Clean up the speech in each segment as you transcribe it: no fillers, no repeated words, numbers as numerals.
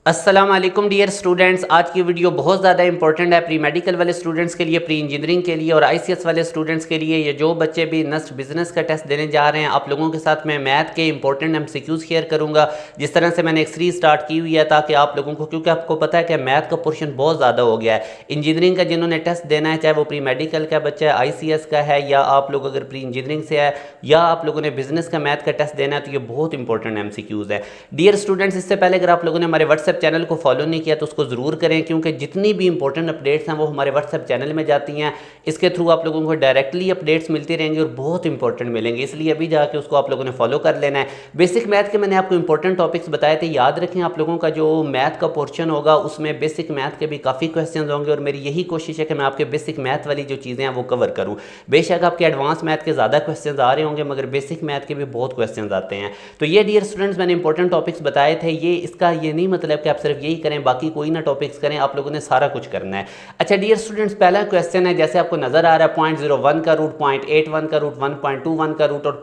अस्सलाम वालेकुम dear students. आज की वीडियो बहुत ज़्यादा इंपॉर्टेंट है प्री मेडिकल वाले स्टूडेंट्स के लिए, प्री इंजीनियरिंग के लिए और आईसीएस वाले स्टूडेंट्स के लिए। ये जो बच्चे भी नेक्स्ट बिजनेस का टेस्ट देने जा रहे हैं, आप लोगों के साथ मैं मैथ के इंपॉर्टेंट एमसीक्यूज शेयर करूंगा। जिस तरह से मैंने एक सीरीज स्टार्ट की हुई है ताकि आप लोगों को, क्योंकि आपको पता है कि मैथ का पोर्शन बहुत ज़्यादा हो गया है। इंजीनियरिंग का जिन्होंने टेस्ट देना है, चाहे वो प्री मेडिकल का बच्चा है, आईसीएस का है, या आप लोग अगर प्री इंजीनियरिंग से है, या आप लोगों ने बिजनेस का मैथ का टेस्ट देना है, तो ये बहुत इंपॉर्टेंट एमसीक्यूज है डियर स्टूडेंट्स। इससे पहले अगर आप लोगों ने हमारे व्हाट्सएप चैनल को फॉलो नहीं किया तो उसको ज़रूर करें, क्योंकि जितनी भी इंपॉर्टेंट अपडेट्स हैं वो हमारे व्हाट्सएप चैनल में जाती हैं। इसके थ्रू आप लोगों को डायरेक्टली अपडेट्स मिलती रहेंगी और बहुत इंपॉर्टेंट मिलेंगे, इसलिए अभी जाके उसको आप लोगों ने फॉलो कर लेना है। बेसिक मैथ के मैंने आपको इंपॉर्टेंट टॉपिक्स बताए थे, याद रखें। आप लोगों का जो मैथ का पोर्शन होगा उसमें बेसिक मैथ के भी काफ़ी क्वेश्चन होंगे और मेरी यही कोशिश है कि मैं आपके बेसिक मैथ वाली जो चीज़ें हैं वो कवर करूँ। बेशक आपके एडवांस मैथ के ज़्यादा क्वेश्चन आ रहे होंगे, मगर बेसिक मैथ के भी बहुत क्वेश्चन आते हैं। तो ये डियर स्टूडेंट्स मैंने इंपॉर्टेंट टॉपिक्स बताए थे। ये इसका ये नहीं मतलब कि आप सिर्फ यही करें, बाकी कोई ना टॉपिक्स करें, आप लोगों ने सारा कुछ करना है। अच्छा डियर स्टूडेंट्स, पहला क्वेश्चन है, जैसे आपको नजर आ रहा है 0.01 का रूट, 0.81 का रूट, 1.21 का रूट और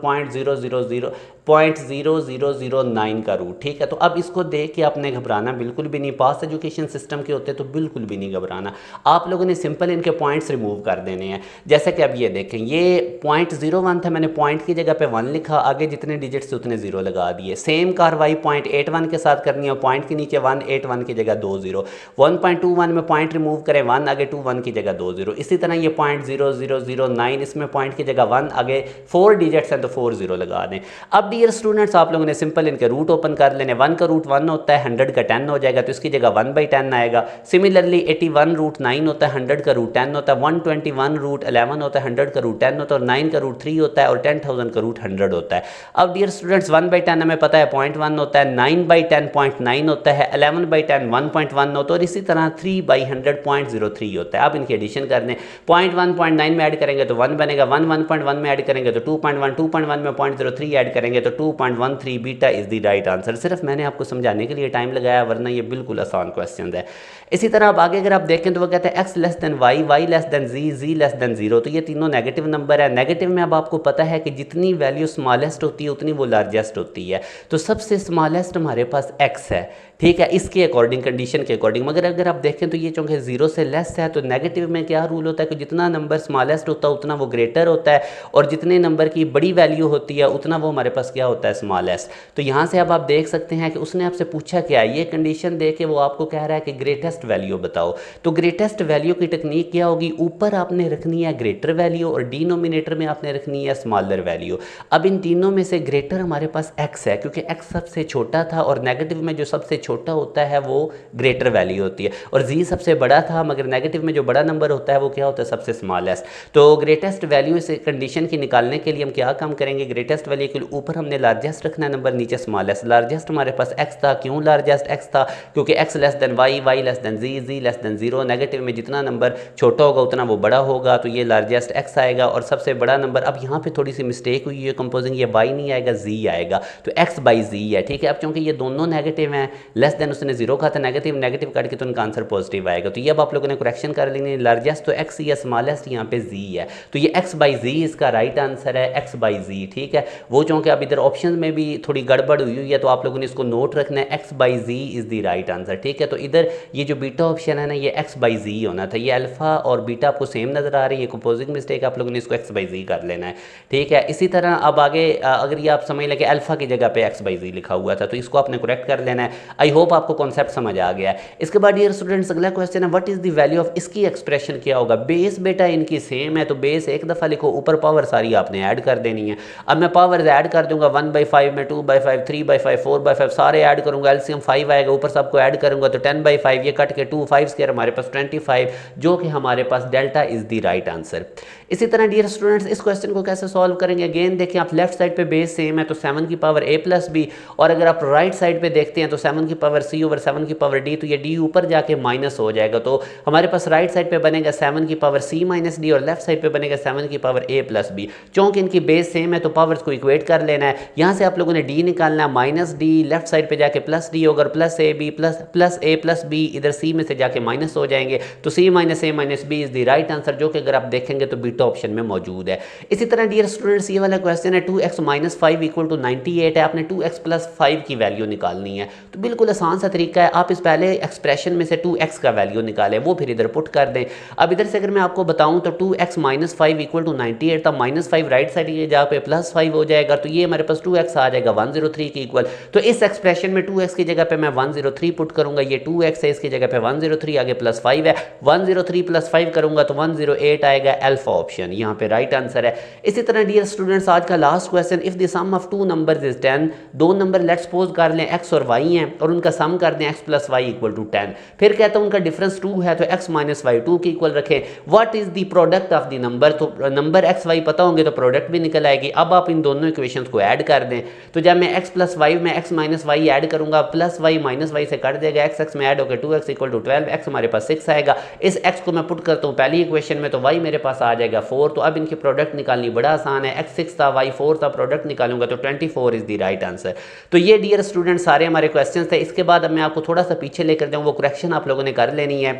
0.0009 का रूट। ठीक है, तो अब इसको देख के आपने घबराना बिल्कुल भी नहीं। पास एजुकेशन सिस्टम के होते तो बिल्कुल भी नहीं घबराना। आप लोगों ने सिंपल इनके पॉइंट्स रिमूव कर देने हैं। जैसे कि अब ये देखें, ये 0.01 था, मैंने पॉइंट की जगह पे 1 लिखा, आगे जितने डिजिट्स थे उतने जीरो लगा दिए। सेम कार्रवाई 0.81 के साथ करनी है, पॉइंट के नीचे 181 की जगह 2 जीरो। 1.21 में पॉइंट रिमूव करें 1, आगे 21 की जगह 2 जीरो। इसी तरह ये 0.0009, इसमें पॉइंट की जगह 1, आगे 4 डिजिट्स हैं तो 4 जीरो लगा दें। अब डियर स्टूडेंट्स, आप लोगों ने सिंपल इनके रूट ओपन कर लेने। 1 का रूट 1 होता है, 100 का 10 हो जाएगा, तो इसकी जगह 1/10 आएगा। सिमिलरली 81 रूट 9 होता है, 100 का रूट 10 होता है। 121 रूट 11 होता है, 100 का रूट 10 होता है, और 9 का रूट 3 होता है, और 10,000 का रूट 100 होता है। अब डियर स्टूडेंट्स, 1/10 हमें पता है 0.1 होता है, 9/10 0.9 होता है, 11/10 1.1 होता है, और इसी तरह 3/100 0.03 होता है। अब इनकी एडिशन कर दें। 0.1 0.9 में ऐड करेंगे तो 1 बनेगा, 1 1.1 में ऐड करेंगे तो 2.1, 2.1 में 0.03 ऐड करेंगे तो 2.13। Beta is the right answer. सिर्फ मैंने आपको समझाने के लिए टाइम लगाया, वरना ये बिल्कुल आसान क्वेश्चन है। इसी तरह अब आगे अगर आप देखें तो वो कहते हैं x less than y, y less than z, z less than 0। तो ये तीनों नेगेटिव नंबर है। नेगेटिव में अब आपको पता है कि जितनी वैल्यू स्मॉलेस्ट होती है उतनी वो लार्जेस्ट होती है। तो सबसे स्मॉलेस्ट हमारे पास x है, ठीक है, इसके अकॉर्डिंग, कंडीशन के अकॉर्डिंग। मगर अगर आप देखें तो ये चूंकि 0 से लेस है, तो नेगेटिव में क्या रूल होता है कि जितना नंबर स्मॉलेस्ट होता है उतना वो ग्रेटर होता है, और जितने नंबर की बड़ी वैल्यू होती है उतना वो हमारे पास क्या होता है, स्मॉलेस्ट। तो यहाँ से अब आप देख सकते हैं कि उसने आपसे पूछा क्या है, ये कंडीशन दे के वो आपको कह रहा है कि ग्रेटेस्ट वैल्यू बताओ। तो ग्रेटेस्ट वैल्यू की टेक्निक क्या होगी, ऊपर आपने रखनी है ग्रेटर वैल्यू और डिनोमिनेटर में आपने रखनी है स्मॉलर वैल्यू। अब इन तीनों में से ग्रेटर हमारे पास x है, क्योंकि x सबसे छोटा था, और नेगेटिव में जो सबसे छोटा होता है वो ग्रेटर वैल्यू होती है, और z सबसे बड़ा था, मगर नेगेटिव में जो बड़ा नंबर होता है वो क्या होता है, सबसे स्मॉलेस्ट। तो ग्रेटेस्ट वैल्यू से कंडीशन की निकालने के लिए हम क्या काम करेंगे, ग्रेटेस्ट वैल्यू के ऊपर हमने लार्जेस्ट रखना है नंबर, नीचे स्मॉलेस्ट। लार्जेस्ट हमारे पास x था, क्यों लार्जेस्ट x था, क्योंकि x less than y, y less than z, z less than 0। Negative में जितना नंबर छोटा होगा उतना वो बड़ा होगा, तो ये लार्जेस्ट x आएगा। और सबसे बड़ा नंबर, अब यहाँ पे थोड़ी सी मिस्टेक हुई है कंपोजिंग, ये y नहीं आएगा, z आएगा, तो x/z है, ठीक है। अब चूंकि ये दोनों नेगेटिव हैं, लेस देन उसने 0 कहा था, नेगेटिव नेगेटिव काट के तो उनका आंसर पॉजिटिव आएगा। तो ये अब आप लोगों ने करेक्शन कर लेंगे, लार्जेस्ट तो x या स्मॉलेस्ट यहाँ पे z है, तो ये x/z इसका राइट आंसर है, x/z, ठीक है। वो चूंकि अब इधर ऑप्शन में भी थोड़ी गड़बड़ हुई है, तो आप लोगों ने इसको नोट रखना है, x/z is the right answer, ठीक है। तो इधर ये जो बीटा ऑप्शन है ना, ये x/z होना था। ये अल्फा और बीटा आपको सेम नजर आ रही है, कंपोजिंग मिस्टेक, आप लोगों ने इसको x/z कर लेना है, ठीक है। इसी तरह अब आगे अगर ये आप समझ लें कि अल्फा की जगह पे x/z लिखा हुआ था, तो इसको आपने करेक्ट कर लेना है। आई होप आपको कॉन्सेप्ट समझ आ गया है। इसके बाद डियर स्टूडेंट्स, अगला क्वेश्चन है, what is the value of, इसकी एक्सप्रेशन क्या होगा। बेस बेटा इनकी सेम है, तो बेस एक दफ़ा लिखो, ऊपर पावर सारी आपने ऐड कर देनी है। अब मैं पावर ऐड कर दूंगा, 1/5 में 2/5, 3/5, 4/5 सारे ऐड करूंगा, एलसीएम 5 आएगा, ऊपर सबको ऐड करूंगा तो 10/5, ये कट के 2 5 स्क्वायर हमारे पास 25, जो कि हमारे पास delta is the right answer. इसी तरह डियर स्टूडेंट्स, इस क्वेश्चन को कैसे सॉल्व करेंगे, अगेन देखें, आप लेफ्ट साइड पे बेस सेम है तो 7 की पावर a प्लस b, और अगर आप राइट साइड पे देखते हैं तो 7 की पावर c ओवर 7 की पावर d, तो ये d ऊपर जाके माइनस हो जाएगा। तो हमारे पास राइट साइड पे बनेगा 7 की पावर c माइनस d, और लेफ्ट साइड पे बनेगा 7 की पावर a प्लस b। चूंकि इनकी बेस सेम है तो पावर्स को इक्वेट कर लेना है। यहाँ से आप लोगों ने d निकालना है, माइनस d, लेफ्ट साइड पे जाके प्लस d होगा, plus a b plus a plus b, इधर c में से जाके माइनस हो जाएंगे, तो c minus a minus b is the right answer, जो कि अगर आप देखेंगे तो बिट ऑप्शन में मौजूद है। इसी तरह डियर स्टूडेंट्स ये वाला क्वेश्चन है 2x माइनस 5 इक्वल टू 98 है, आपने 2x प्लस 5 की वैल्यू निकालनी है। तो बिल्कुल आसान सा तरीका है, आप इस पहले एक्सप्रेशन में से 2x का वैल्यू निकालें, वो फिर इधर पुट कर दें। अब इधर से अगर मैं आपको बताऊं तो 2x माइनस 5 इक्वल टू 98 था, माइनस 5 राइट साइड ये जहाँ पे प्लस 5 हो जाएगा, तो ये हमारे पास 2x आ जाएगा 103 के इक्वल। तो इस एक्सप्रेशन में 2x की जगह पे मैं 103 पुट करूंगा, ये 2x है, इसकी जगह पे 103 आगे प्लस 5 है, 103 प्लस 5 करूंगा तो 108 आएगा, अल्फा ऑप्शन यहाँ पे राइट आंसर है। इसी तरह डियर स्टूडेंट्स आज का last question, if the sum of two numbers is 10, दो नंबर लेट्स सपोज कर लें x और y हैं और उनका सम कर दें x plus Y equal to 10, फिर कहता हूं उनका डिफरेंस 2 है तो x माइनस वाई 2 के इक्वल रखें। What is the product of the number, तो नंबर x y पता होंगे तो प्रोडक्ट भी निकल आएगी। अब आप इन दोनों इक्वेशंस को ऐड कर दें, तो जब मैं x प्लस वाई में x माइनस वाई ऐड करूंगा, प्लस वाई माइनस वाई से कट देगा, x में ऐड होकर 2x इक्वल टू 12, x हमारे पास 6 आएगा। इस x को मैं पुट करता हूँ पहली इक्वेशन में तो y मेरे पास आ जाएगा 4। तो अब इनकी प्रोडक्ट निकालनी बड़ा आसान है, x 6 था y 4 था, प्रोडक्ट निकालूंगा तो 24 इज द राइट आंसर। तो ये डियर स्टूडेंट सारे हमारे क्वेश्चंस थे। इसके बाद अब मैं आपको थोड़ा सा पीछे लेकर जाऊँ, वो करेक्शन आप लोगों ने कर लेनी है,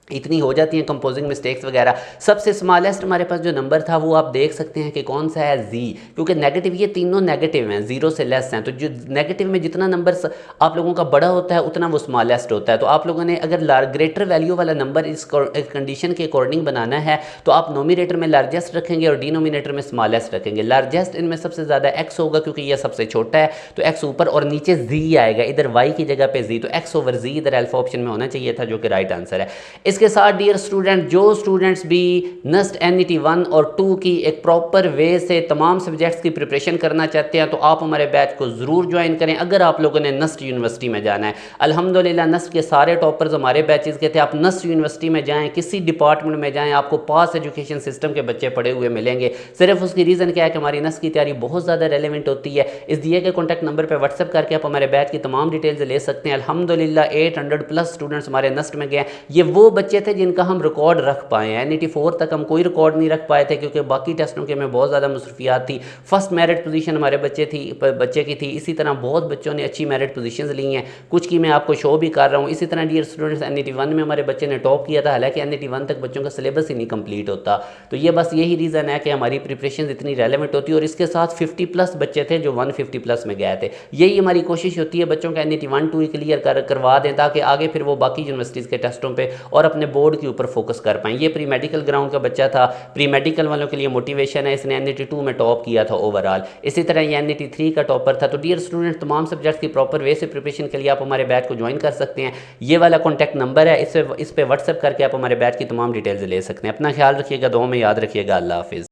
इतनी हो जाती हैं कंपोजिंग मिस्टेक्स वगैरह। सबसे स्मॉलेस्ट हमारे पास जो नंबर था वो आप देख सकते हैं कि कौन सा है, जी, क्योंकि नेगेटिव ये तीनों नेगेटिव हैं, जीरो से लेस हैं। तो जो नेगेटिव में जितना नंबर आप लोगों का बड़ा होता है उतना वो स्मॉलेस्ट होता है। तो आप लोगों ने अगर ग्रेटर वैल्यू वाला नंबर इस कंडीशन के अकॉर्डिंग बनाना है तो आप नोमिनेटर में लार्जेस्ट रखेंगे और डिनोमिनेटर में स्मॉलेस्ट रखेंगे। लार्जेस्ट इनमें सबसे ज़्यादा एक्स होगा क्योंकि यह सबसे छोटा है, तो एक्स ऊपर और नीचे जी आएगा, इधर वाई की जगह पे जी, तो एक्स ओवर जी इधर अल्फा ऑप्शन में होना चाहिए था, जो कि राइट आंसर है। इसके साथ डियर स्टूडेंट जो स्टूडेंट्स भी नस्ट एनईटी 1 और 2 की एक प्रॉपर वे से तमाम सब्जेक्ट्स की प्रिपरेशन करना चाहते हैं तो आप हमारे बैच को ज़रूर ज्वाइन करें। अगर आप लोगों ने नस्ट यूनिवर्सिटी में जाना है, अल्हम्दुलिल्लाह नस्ट के सारे टॉपर्स हमारे बैचेस के थे। आप नस्ट यूनिवर्सिटी में जाएं, किसी डिपार्टमेंट में जाएं, आपको पास एजुकेशन सिस्टम के बच्चे पढ़े हुए मिलेंगे। सिर्फ उसकी रीज़न क्या है कि हमारी नस्ट की तैयारी बहुत ज़्यादा रेलिवेंट होती है। इस दिए गए कॉन्टैक्ट नंबर पर व्हाट्सअप करके आप हमारे बैच की तमाम डिटेल्स ले सकते हैं। अल्हम्दुलिल्लाह 800 प्लस स्टूडेंट्स हमारे नस्ट में गए। ये वो बच्चे थे जिनका हम रिकॉर्ड रख पाए हैं। एनईटी 4 तक हम कोई रिकॉर्ड नहीं रख पाए थे क्योंकि बाकी टेस्टों के में बहुत ज़्यादा मसरूफियात थी। फर्स्ट मेरिट पोजीशन हमारे बच्चे की थी। इसी तरह बहुत बच्चों ने अच्छी मेरिट पोजीशंस ली हैं, कुछ की मैं आपको शो भी कर रहा हूँ। इसी तरह डियर स्टूडेंट्स एनईटी 1 में हमारे बच्चे ने टॉप किया था, हालांकि एनईटी 1 तक बच्चों का सिलेबस ही नहीं कंप्लीट होता। तो ये बस यही रीज़न है कि हमारी प्रिपरेशन इतनी रेलेवेंट होती है। और इसके साथ 50 प्लस बच्चे थे जो 150 प्लस में गए थे। यही हमारी कोशिश होती है बच्चों का एनईटी 1 2 क्लियर करवा दें ताकि आगे फिर वो बाकी यूनिवर्सिटीज़ के टेस्टों पर और अपने बोर्ड के ऊपर फोकस कर पाएँ। ये प्री मेडिकल ग्राउंड का बच्चा था, प्री मेडिकल वालों के लिए मोटिवेशन है, इसने एनईटी 2 में टॉप किया था ओवरऑल। इसी तरह ये एनईटी 3 का टॉपर था। तो डियर स्टूडेंट तमाम सब्जेक्ट्स की प्रॉपर वे से प्रिपरेशन के लिए आप हमारे बैच को ज्वाइन कर सकते हैं। ये वाला कॉन्टैक्ट नंबर है, इस पर व्हाट्सएप करके आप हमारे बैच की तमाम डिटेल्स ले सकते हैं। अपना ख्याल रखिएगा, दुआ में याद रखिएगा। अल्लाह हाफिज़।